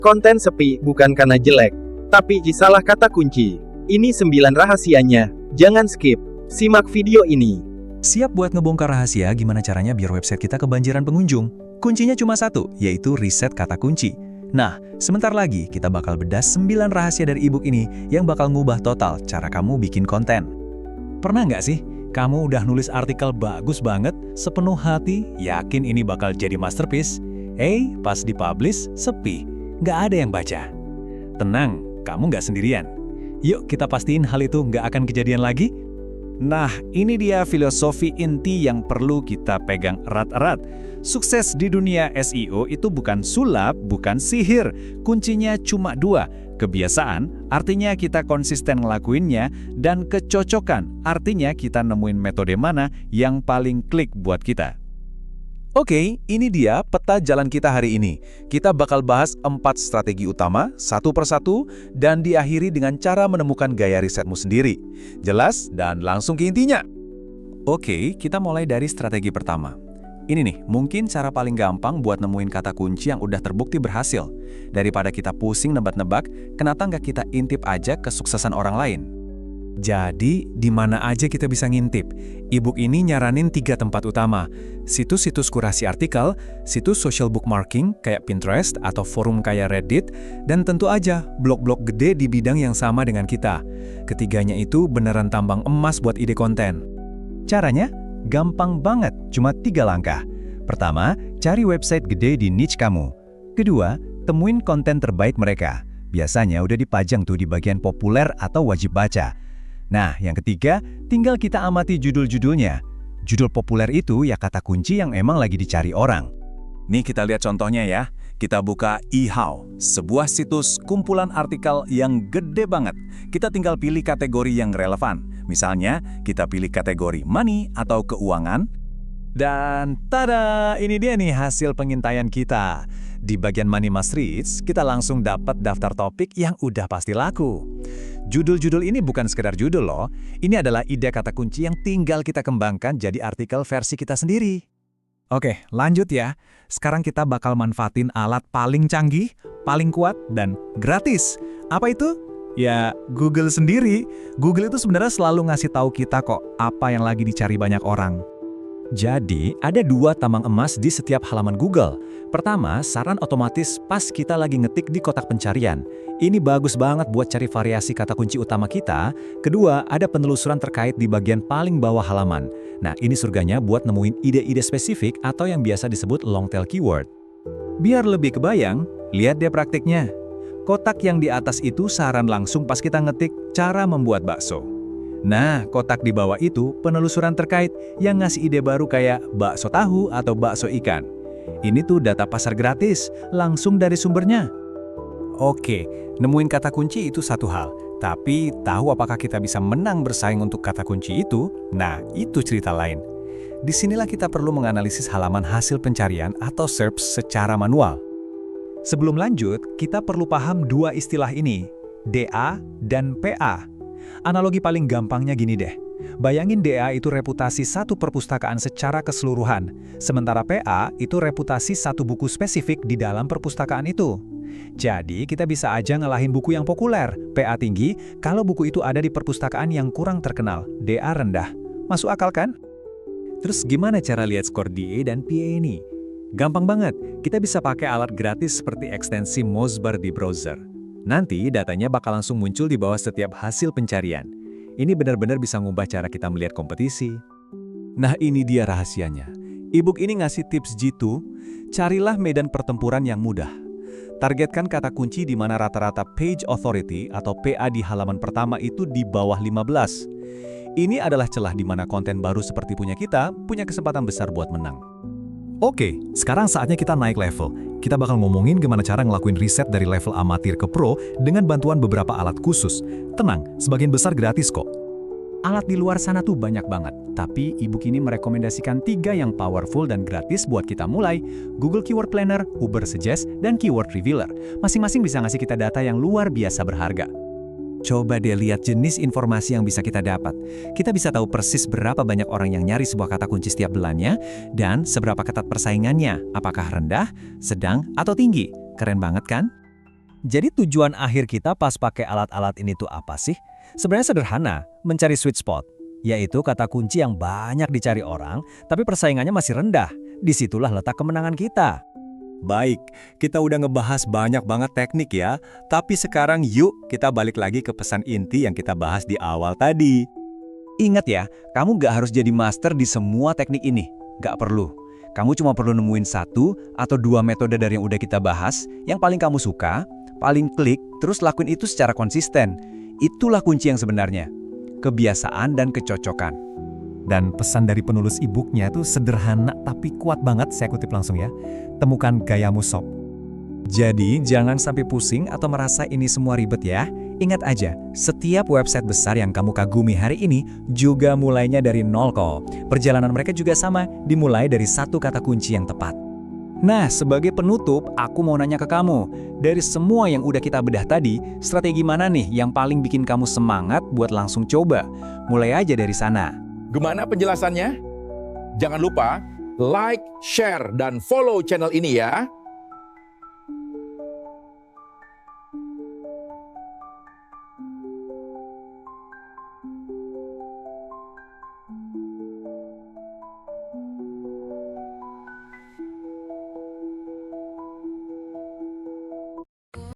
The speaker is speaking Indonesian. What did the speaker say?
Konten sepi bukan karena jelek, tapi salah kata kunci. Ini 9 rahasianya. Jangan skip. Simak video ini. Siap buat ngebongkar rahasia gimana caranya biar website kita kebanjiran pengunjung? Kuncinya cuma satu, yaitu riset kata kunci. Nah, sebentar lagi kita bakal bedah 9 rahasia dari ebook ini yang bakal ngubah total cara kamu bikin konten. Pernah nggak sih, kamu udah nulis artikel bagus banget, sepenuh hati, yakin ini bakal jadi masterpiece? Pas dipublish, sepi, nggak ada yang baca. Tenang, kamu nggak sendirian. Yuk kita pastiin hal itu nggak akan kejadian lagi. Nah, ini dia filosofi inti yang perlu kita pegang erat-erat. Sukses di dunia SEO itu bukan sulap, bukan sihir. Kuncinya cuma 2. Kebiasaan, artinya kita konsisten ngelakuinnya, dan kecocokan, artinya kita nemuin metode mana yang paling klik buat kita. Oke, ini dia peta jalan kita hari ini. Kita bakal bahas 4 strategi utama, satu persatu, dan diakhiri dengan cara menemukan gaya risetmu sendiri. Jelas dan langsung ke intinya. Oke, kita mulai dari strategi pertama. Ini nih, mungkin cara paling gampang buat nemuin kata kunci yang udah terbukti berhasil. Daripada kita pusing nebak-nebak, kenapa nggak kita intip aja kesuksesan orang lain? Jadi, di mana aja kita bisa ngintip? Ebook ini nyaranin 3 tempat utama. Situs-situs kurasi artikel, situs social bookmarking kayak Pinterest atau forum kayak Reddit, dan tentu aja blog-blog gede di bidang yang sama dengan kita. Ketiganya itu beneran tambang emas buat ide konten. Caranya? Gampang banget, cuma 3 langkah. Pertama, cari website gede di niche kamu. Kedua, temuin konten terbaik mereka. Biasanya udah dipajang tuh di bagian populer atau wajib baca. Nah, yang ketiga, tinggal kita amati judul-judulnya. Judul populer itu ya kata kunci yang emang lagi dicari orang. Nih kita lihat contohnya ya. Kita buka eHow, sebuah situs kumpulan artikel yang gede banget. Kita tinggal pilih kategori yang relevan. Misalnya, kita pilih kategori money atau keuangan. Dan tada, ini dia nih hasil pengintaian kita. Di bagian Money Must Reads, kita langsung dapat daftar topik yang udah pasti laku. Judul-judul ini bukan sekedar judul loh, ini adalah ide kata kunci yang tinggal kita kembangkan jadi artikel versi kita sendiri. Oke, lanjut ya. Sekarang kita bakal manfaatin alat paling canggih, paling kuat, dan gratis. Apa itu? Ya, Google sendiri. Google itu sebenarnya selalu ngasih tahu kita kok apa yang lagi dicari banyak orang. Jadi, ada 2 tambang emas di setiap halaman Google. Pertama, saran otomatis pas kita lagi ngetik di kotak pencarian. Ini bagus banget buat cari variasi kata kunci utama kita. Kedua, ada penelusuran terkait di bagian paling bawah halaman. Nah, ini surganya buat nemuin ide-ide spesifik atau yang biasa disebut long tail keyword. Biar lebih kebayang, lihat deh praktiknya. Kotak yang di atas itu saran langsung pas kita ngetik cara membuat bakso. Nah, kotak di bawah itu penelusuran terkait yang ngasih ide baru kayak bakso tahu atau bakso ikan. Ini tuh data pasar gratis, langsung dari sumbernya. Oke, nemuin kata kunci itu satu hal. Tapi, tahu apakah kita bisa menang bersaing untuk kata kunci itu? Nah, itu cerita lain. Disinilah kita perlu menganalisis halaman hasil pencarian atau SERP secara manual. Sebelum lanjut, kita perlu paham 2 istilah ini, DA dan PA. Analogi paling gampangnya gini deh. Bayangin DA itu reputasi satu perpustakaan secara keseluruhan, sementara PA itu reputasi satu buku spesifik di dalam perpustakaan itu. Jadi, kita bisa aja ngalahin buku yang populer, PA tinggi, kalau buku itu ada di perpustakaan yang kurang terkenal, DA rendah. Masuk akal kan? Terus gimana cara lihat skor DA dan PA ini? Gampang banget, kita bisa pakai alat gratis seperti ekstensi Mosebar di browser. Nanti datanya bakal langsung muncul di bawah setiap hasil pencarian. Ini benar-benar bisa ngubah cara kita melihat kompetisi. Nah, ini dia rahasianya. Ebook ini ngasih tips jitu, carilah medan pertempuran yang mudah. Targetkan kata kunci di mana rata-rata page authority atau PA di halaman pertama itu di bawah 15. Ini adalah celah di mana konten baru seperti punya kita punya kesempatan besar buat menang. Oke, sekarang saatnya kita naik level. Kita bakal ngomongin gimana cara ngelakuin riset dari level amatir ke pro dengan bantuan beberapa alat khusus. Tenang, sebagian besar gratis kok. Alat di luar sana tuh banyak banget, tapi ebook ini merekomendasikan 3 yang powerful dan gratis buat kita mulai. Google Keyword Planner, Ubersuggest, dan Keyword Revealer. Masing-masing bisa ngasih kita data yang luar biasa berharga. Coba deh lihat jenis informasi yang bisa kita dapat. Kita bisa tahu persis berapa banyak orang yang nyari sebuah kata kunci setiap bulannya, dan seberapa ketat persaingannya, apakah rendah, sedang, atau tinggi. Keren banget kan? Jadi tujuan akhir kita pas pakai alat-alat ini tuh apa sih? Sebenarnya sederhana, mencari sweet spot, yaitu kata kunci yang banyak dicari orang, tapi persaingannya masih rendah. Disitulah letak kemenangan kita. Baik, kita udah ngebahas banyak banget teknik ya, tapi sekarang yuk kita balik lagi ke pesan inti yang kita bahas di awal tadi. Ingat ya, kamu nggak harus jadi master di semua teknik ini. Nggak perlu. Kamu cuma perlu nemuin 1 atau 2 metode dari yang udah kita bahas, yang paling kamu suka, paling klik, terus lakuin itu secara konsisten. Itulah kunci yang sebenarnya. Kebiasaan dan kecocokan. Dan pesan dari penulis e-booknya itu sederhana tapi kuat banget, saya kutip langsung ya. Temukan gayamu sob. Jadi, jangan sampai pusing atau merasa ini semua ribet ya. Ingat aja, setiap website besar yang kamu kagumi hari ini juga mulainya dari nol kok. Perjalanan mereka juga sama, dimulai dari 1 kata kunci yang tepat. Nah, sebagai penutup, aku mau nanya ke kamu. Dari semua yang udah kita bedah tadi, strategi mana nih yang paling bikin kamu semangat buat langsung coba? Mulai aja dari sana. Gimana penjelasannya? Jangan lupa like, share, dan follow channel ini ya.